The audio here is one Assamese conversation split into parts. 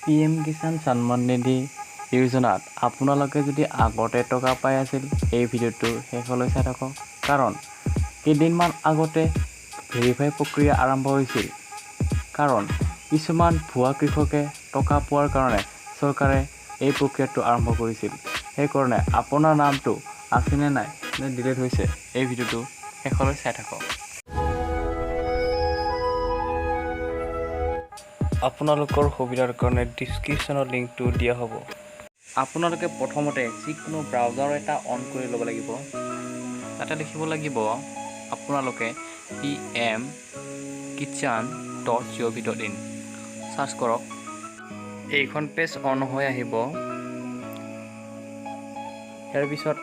PM কিষাণ সন্মান নিধি যোজনাত আপোনালোকে যদি আগতে টকা পাই আছিল এই ভিডিঅ'টো শেষলৈ চাই থাকক কাৰণ কেইদিনমান আগতে ভেৰিফাই প্ৰক্ৰিয়া আৰম্ভ হৈছিল কাৰণ কিছুমান ভুৱা কৃষকে টকা পোৱাৰ কাৰণে চৰকাৰে এই প্ৰক্ৰিয়াটো আৰম্ভ কৰিছিল সেইকাৰণে আপোনাৰ নামটো আছেনে নাই নে ডিলিট হৈছে এই ভিডিঅ'টো শেষলৈ চাই থাকক আপোনালোকৰ সুবিধাৰ কাৰণে ডিছক্ৰিপশ্যনৰ লিংকটো দিয়া হ'ব আপোনালোকে প্ৰথমতে যিকোনো ব্ৰাউজাৰ এটা অন কৰি ল'ব লাগিব তাতে লিখিব লাগিব আপোনালোকে pmkishan.gov.in সাৰ্চ কৰক এইখন পেজ অন হৈ আহিব ইয়াৰ পিছত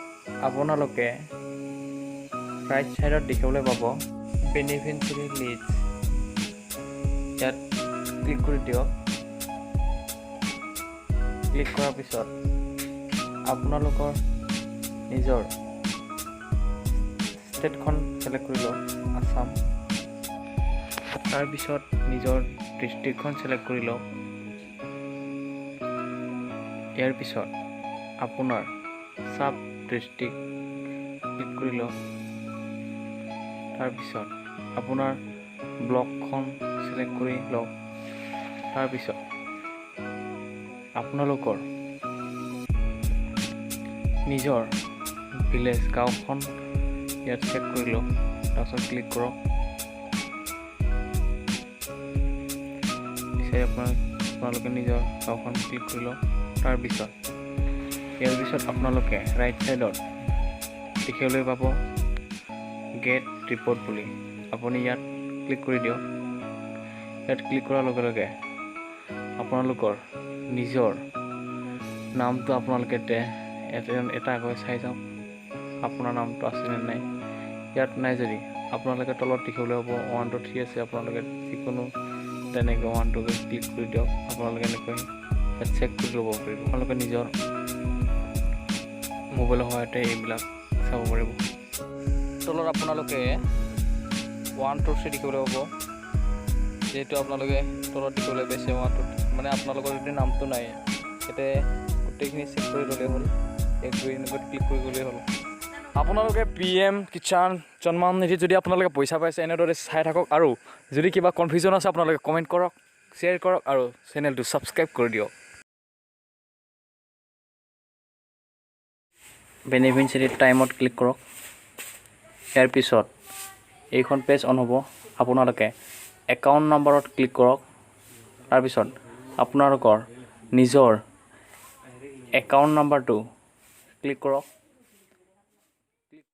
আপোনালোকে ৰাইট সাইডত দেখিবলৈ পাব বেনিফিচিয়াৰী লিষ্ট ইয়াত ক্লিক কৰি দিয়ক ক্লিক কৰাৰ পিছত আপোনালোকৰ নিজৰ ষ্টেটখন সিলেক্ট কৰি লওক আসাম তাৰপিছত নিজৰ ডিষ্ট্ৰিক্টখন সিলেক্ট কৰি লওক ইয়াৰ পিছত আপোনাৰ সাব ডিষ্ট্ৰিক্ট ক্লিক কৰি লওক তাৰপিছত আপোনাৰ ব্লকখন সিলেক্ট কৰি লওক তাৰপিছত আপোনালোকৰ নিজৰ ভিলেজ গাঁওখন ইয়াত চেক কৰি লওক তাৰপিছত ক্লিক কৰক আপোনালোকে নিজৰ গাঁওখন ক্লিক কৰি লওক তাৰপিছত ইয়াৰ পিছত আপোনালোকে ৰাইট চাইডত দেখিবলৈ পাব গেট ৰিপৰ্ট বুলি আপুনি ইয়াত ক্লিক কৰি দিয়ক ইয়াত ক্লিক কৰাৰ লগে লগে আপোনালোকৰ নিজৰ নামটো আপোনালোকে এটাকৈ চাই যাওক আপোনাৰ নামটো আছেনে নাই ইয়াত নাই যদি আপোনালোকে তলত দেখিবলৈ হ'ব 1 2 3 আছে আপোনালোকে যিকোনো তেনেকৈ 1 2 ক্লিক কৰি দিয়ক আপোনালোকে এনেকৈ ইয়াত চেক কৰি ল'ব পাৰিব আপোনালোকে নিজৰ মোবাইলৰ সহায়তে এইবিলাক চাব পাৰিব তলত আপোনালোকে 1 2 3 দেখিবলৈ হ'ব যেহেতু আপোনালোকে তলত দেখিবলৈ পাইছে 1 2 মানে আপোনালোকৰ যদি নামটো নাই ইয়াতে গোটেইখিনি চেক কৰি ল'লেই হ'ল এক দুই এনেকৈ ক্লিক কৰি গ'লেই হ'ল আপোনালোকে PM কিষাণ সন্মান নিধি যদি আপোনালোকে পইচা পাইছে এনেদৰে চাই থাকক আৰু যদি কিবা কনফিউজন আছে আপোনালোকে কমেণ্ট কৰক শ্বেয়াৰ কৰক আৰু চেনেলটো ছাবস্ক্ৰাইব কৰি দিয়ক বেনিফিচিয়াৰী টাইমত ক্লিক কৰক ইয়াৰ পিছত এইখন পেজ অন হ'ব আপোনালোকে একাউণ্ট নম্বৰত ক্লিক কৰক তাৰপিছত আপোনালোকৰ নিজৰ একাউণ্ট নম্বৰটো ক্লিক কৰক